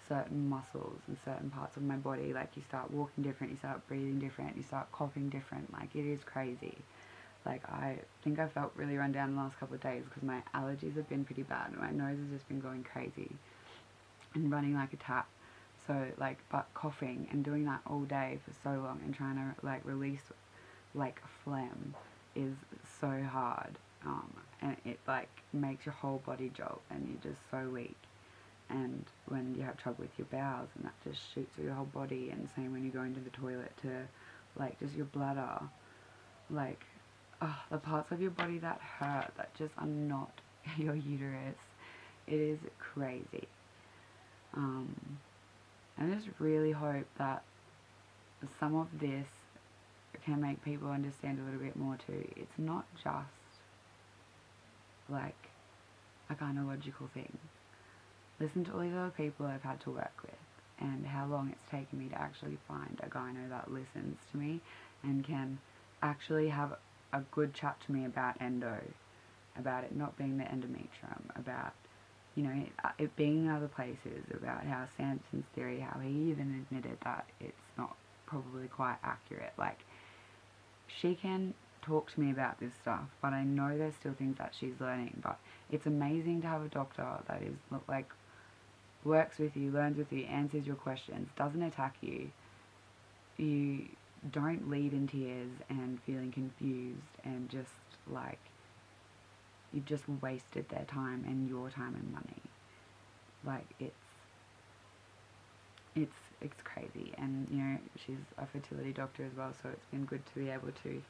certain muscles and certain parts of my body. Like, you start walking different, you start breathing different, you start coughing different. Like, it is crazy. Like, I think I felt really run down the last couple of days, because my allergies have been pretty bad, and my nose has just been going crazy and running like a tap. So, but coughing and doing that all day for so long, and trying to, release, a phlegm, is so hard. And it, makes your whole body jolt, and you're just so weak. And when you have trouble with your bowels, and that just shoots through your whole body, and same when you go into the toilet to, just your bladder. The parts of your body that hurt, that just are not your uterus. It is crazy. I just really hope that some of this can make people understand a little bit more too. It's not just a gynecological thing. Listen to all these other people I've had to work with, and how long it's taken me to actually find a gyno that listens to me and can actually have a good chat to me about endo, about it not being the endometrium, about it being in other places, about how Samson's theory, how he even admitted that it's not probably quite accurate. She can talk to me about this stuff, but I know there's still things that she's learning. But it's amazing to have a doctor that is works with you, learns with you, answers your questions, doesn't attack you. You don't lead in tears and feeling confused, and just you've just wasted their time and your time and money. It's crazy. And she's a fertility doctor as well, so it's been good to be able to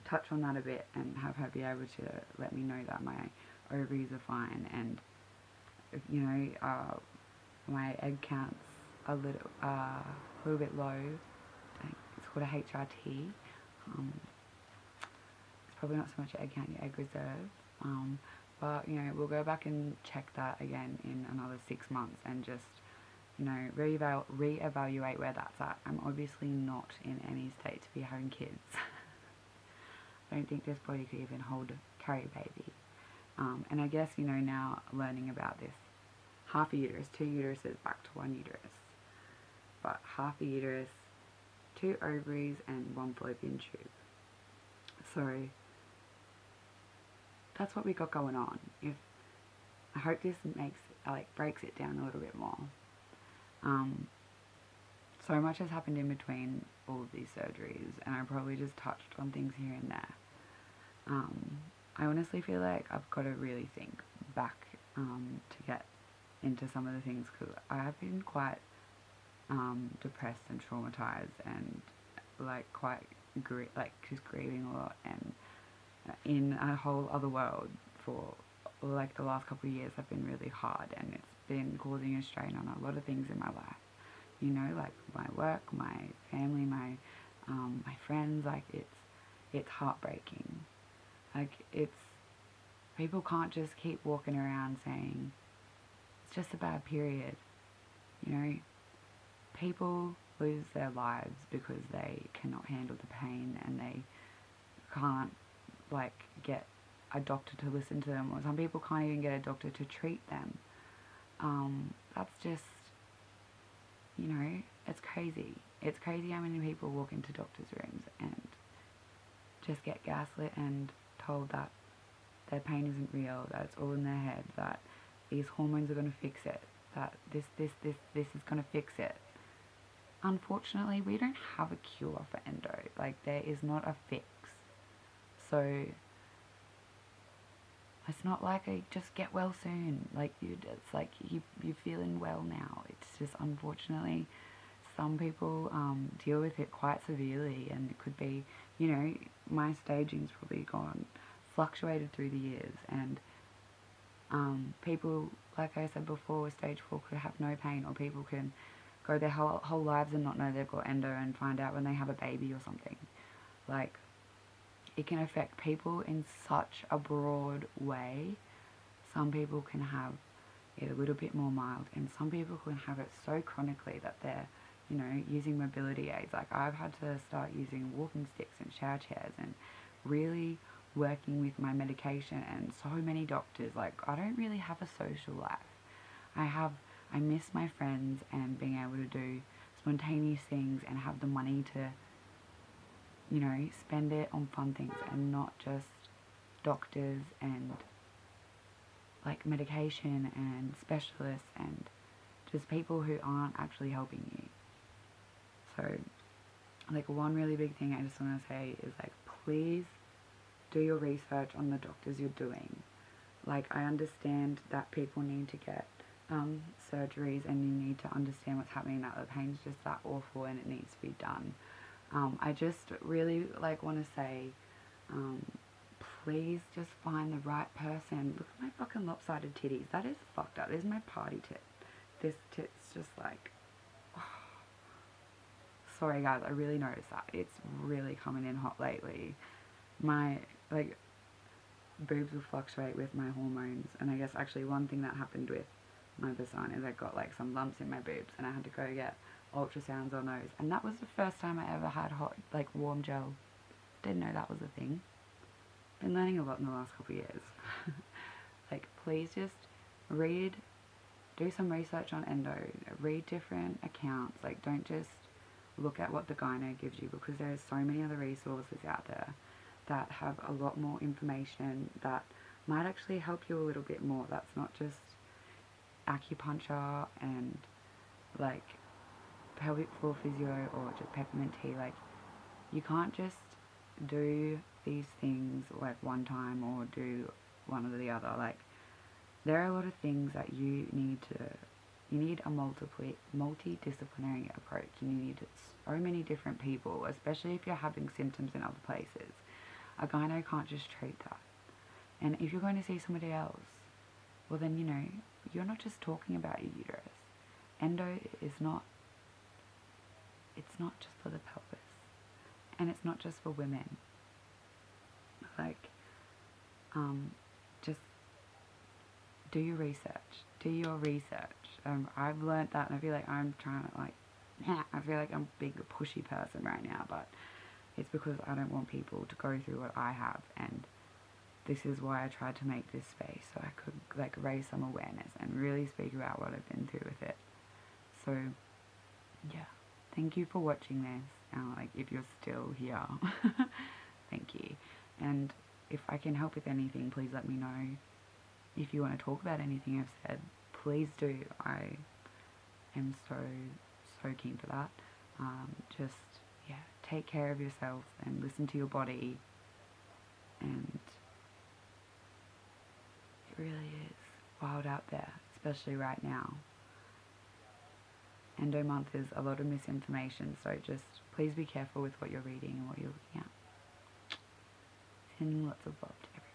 touch on that a bit, and have her be able to let me know that my ovaries are fine, and my egg count's a little bit low. It's called a HRT. It's probably not so much your egg count, your egg reserve. But we'll go back and check that again in another 6 months, and just reevaluate where that's at. I'm obviously not in any state to be having kids. I don't think this body could even carry a baby. And I guess, now learning about this, half a uterus, 2 uteruses back to 1 uterus. But half a uterus, 2 ovaries, and 1 fallopian tube. So that's what we got going on. I hope this breaks it down a little bit more. So much has happened in between all of these surgeries, and I probably just touched on things here and there. I honestly feel like I've got to really think back to get into some of the things, because I have been quite depressed and traumatized, and quite just grieving a lot, and in a whole other world for the last couple of years have been really hard, and it's been causing a strain on a lot of things in my life. My work, my family, my friends. It's heartbreaking. People can't just keep walking around saying it's just a bad period. People lose their lives because they cannot handle the pain, and they can't get a doctor to listen to them, or some people can't even get a doctor to treat them. That's just, it's crazy. It's crazy how many people walk into doctors' rooms and just get gaslit and told that their pain isn't real, that it's all in their head, that these hormones are going to fix it, that this is going to fix it. Unfortunately, we don't have a cure for endo. There is not a fix. So it's not just get well soon. You're feeling well now. It's just, unfortunately, some people deal with it quite severely, and it could be, my staging's probably fluctuated through the years, and people, like I said before, with stage 4 could have no pain, or people can go their whole lives and not know they've got endo and find out when they have a baby or something. It can affect people in such a broad way. Some people can have it a little bit more mild, and some people can have it so chronically that they're, using mobility aids. I've had to start using walking sticks and shower chairs, and really working with my medication, and so many doctors. I don't really have a social life. I miss my friends and being able to do spontaneous things and have the money to, spend it on fun things, and not just doctors and medication and specialists and just people who aren't actually helping you. So one really big thing I just want to say is please do your research on the doctors you're doing. I understand that people need to get surgeries, and you need to understand what's happening, that the pain's just that awful and it needs to be done. I just really want to say, please just find the right person. Look at my fucking lopsided titties. That is fucked up. This is my party tit. This tit's just oh. Sorry guys, I really noticed that. It's really coming in hot lately. My boobs will fluctuate with my hormones, and I guess actually one thing that happened with my vagina is I got some lumps in my boobs, and I had to go get ultrasounds on those, and that was the first time I ever had hot warm gel. Didn't know that was a thing. Been learning a lot in the last couple of years. Please just do some research on endo, read different accounts. Don't just look at what the gyno gives you, because there's so many other resources out there that have a lot more information that might actually help you a little bit more. That's not just acupuncture and pelvic floor physio or just peppermint tea. You can't just do these things one time or do one or the other. There are a lot of things that you need a multidisciplinary approach, and you need so many different people, especially if you're having symptoms in other places. A gyno can't just treat that. And if you're going to see somebody else, well then, you're not just talking about your uterus. Endo is not, it's not just for the pelvis. And it's not just for women. Just do your research. I've learnt that, and I feel like I'm trying to like, I feel like I'm a big pushy person right now, but it's because I don't want people to go through what I have, and this is why I tried to make this space, so I could like raise some awareness and really speak about what I've been through with it. So yeah, thank you for watching this. Like, if you're still here, thank you. And if I can help with anything, please let me know. If you want to talk about anything I've said, please do. I am so keen for that. Just, yeah, take care of yourself and listen to your body. And it really is wild out there, especially right now. Endo month is a lot of misinformation, so just please be careful with what you're reading and what you're looking at. Sending lots of love to everyone.